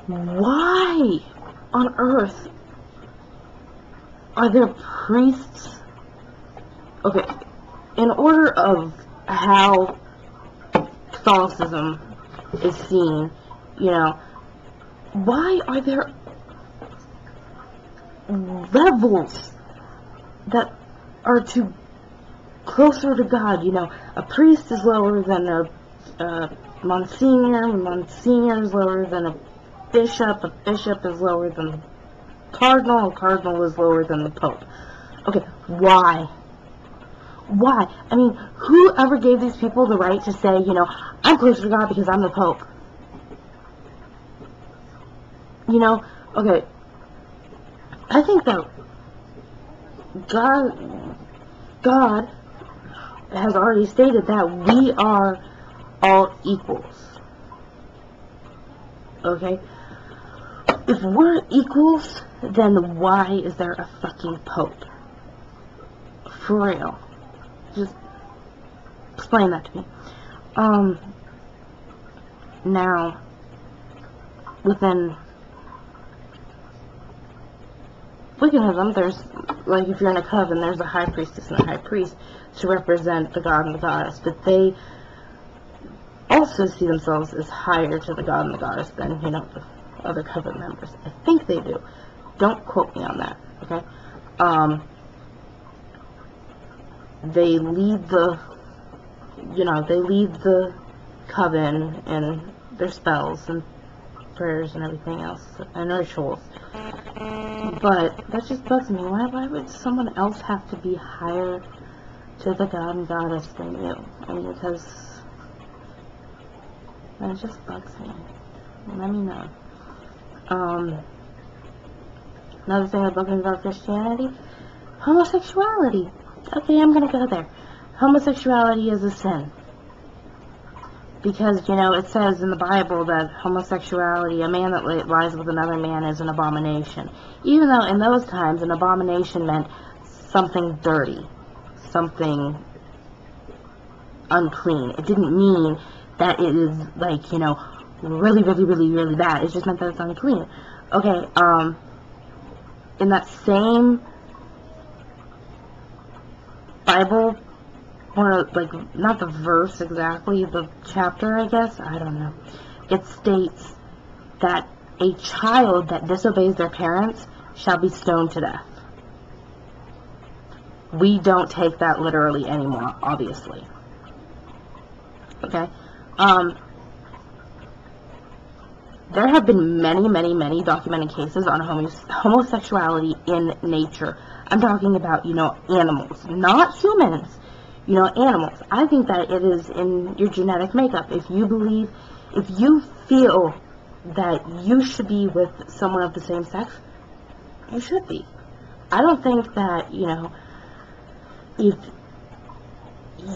Why on earth are there priests? Okay, in order of how Catholicism is seen, you know, why are there levels that are to closer to God? You know, a priest is lower than a Monsignor is lower than a bishop is lower than a cardinal is lower than the Pope. Okay, why? Why? I mean, whoever gave these people the right to say, you know, I'm closer to God because I'm the Pope? You know, okay, I think that God has already stated that we are all equals. Okay? If we're equals, then why is there a fucking Pope? For real. Just explain that to me. Now, within Wiccanism, there's, like, if you're in a coven, there's a high priestess and a high priest to represent the god and the goddess, but they also see themselves as higher to the god and the goddess than, you know, the other coven members. I think they do. Don't quote me on that, okay? They lead the, you know, they lead the coven in their spells and prayers and everything else, and rituals. But that just bugs me. Why would someone else have to be higher to the god and goddess than you? I mean, because that just bugs me. Let me know. Another thing that bugs me about Christianity, homosexuality. Okay, I'm gonna go there. Homosexuality is a sin. Because, you know, it says in the Bible that homosexuality, a man that lies with another man, is an abomination. Even though in those times an abomination meant something dirty, something unclean. It didn't mean that it is, like, you know, really, really, really, really bad. It just meant that it's unclean. Okay, in that same Bible, or, like, not the verse exactly, the chapter, I guess, I don't know. It states that a child that disobeys their parents shall be stoned to death. We don't take that literally anymore, obviously. Okay? There have been many, many, many documented cases on homosexuality in nature. I'm talking about, you know, animals, not humans. You know, animals. I think that it is in your genetic makeup. If you feel that you should be with someone of the same sex, you should be. I don't think that, you know, if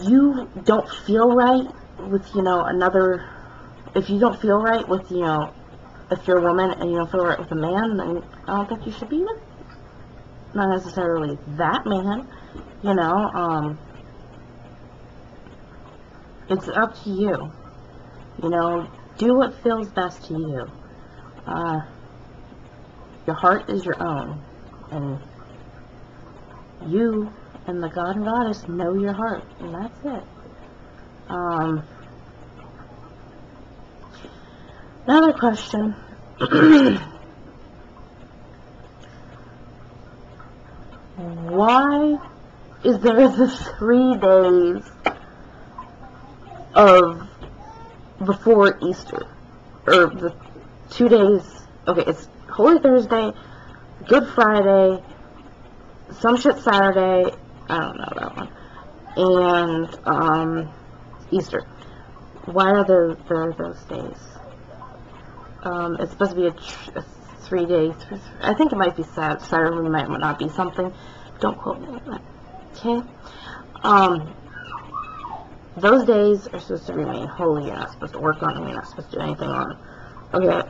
you don't feel right with, you know, if you don't feel right with, you know, if you're a woman and you don't feel right with a man, then I don't think you should be with, not necessarily that man, you know, it's up to you. You know, do what feels best to you. Your heart is your own. And you and the God and Goddess know your heart. And that's it. Another question. Why is there the 3 days of before Easter, or the 2 days, okay, it's Holy Thursday, Good Friday, some shit Saturday, I don't know that one, and, Easter. Why are there those days? It's supposed to be a 3 day, I think it might be Saturday, might not be something, don't quote me on that, okay? Those days are supposed to remain holy. You're not supposed to work on them. You're not supposed to do anything on them. Okay,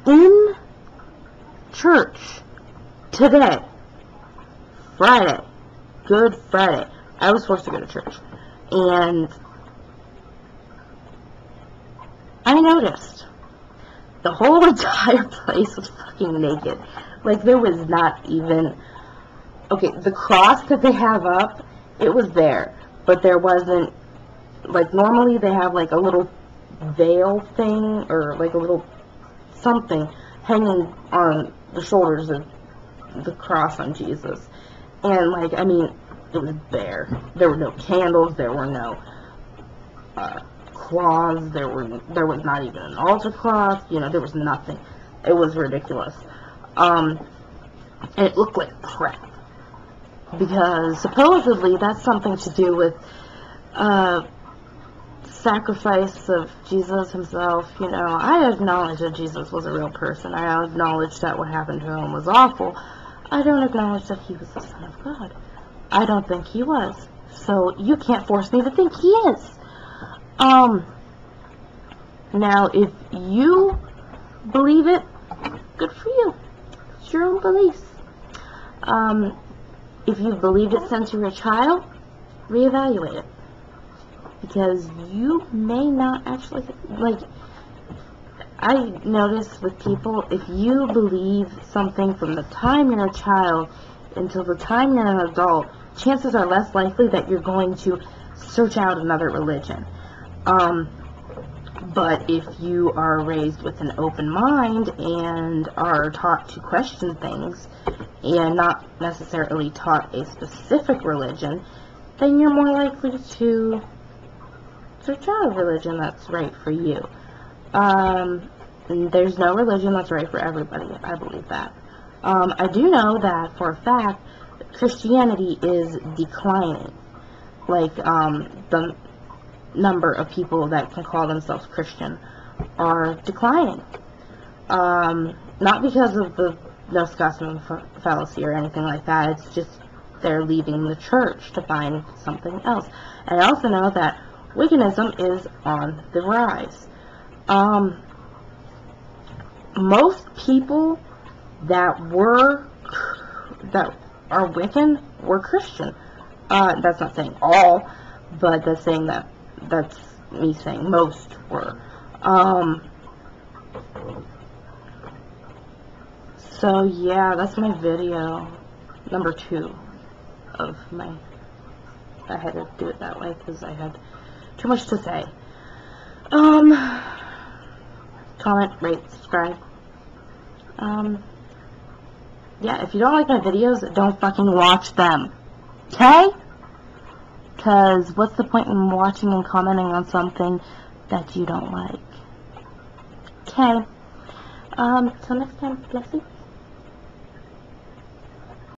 in church today, Friday, Good Friday, I was forced to go to church. And I noticed the whole entire place was fucking naked. Like, there was not even, okay, the cross that they have up, it was there, but there wasn't, like, normally they have, like, a little veil thing, or, like, a little something hanging on the shoulders of the cross on Jesus. And, like, I mean, it was bare. There were no candles, there were no cloths, there was not even an altar cloth, you know, there was nothing. It was ridiculous. And it looked like crap. Because supposedly that's something to do with sacrifice of Jesus himself. You know, I acknowledge that Jesus was a real person. I acknowledge that what happened to him was awful. I don't acknowledge that he was the Son of God. I don't think he was. So you can't force me to think he is. Now, if you believe it, good for you. It's your own beliefs. If you've believed it since you were a child, reevaluate it. Because you may not actually, like, I notice with people, if you believe something from the time you're a child until the time you're an adult, chances are less likely that you're going to search out another religion. But if you are raised with an open mind and are taught to question things and not necessarily taught a specific religion, then you're more likely to search out a religion that's right for you. There's no religion that's right for everybody. I believe that. I do know that for a fact Christianity is declining. Like, the number of people that can call themselves Christian are declining. Not because of the no Scotsman fallacy or anything like that. It's just they're leaving the church to find something else. And I also know that Wiccanism is on the rise. Most people that are Wiccan were Christian. That's not saying all, but that's saying that's me saying most were. So yeah, that's my video number 2 of my. I had to do it that way because I had too much to say. Comment, rate, subscribe. Yeah, if you don't like my videos, don't fucking watch them. Okay? Because what's the point in watching and commenting on something that you don't like? Okay. Till next time, bless you.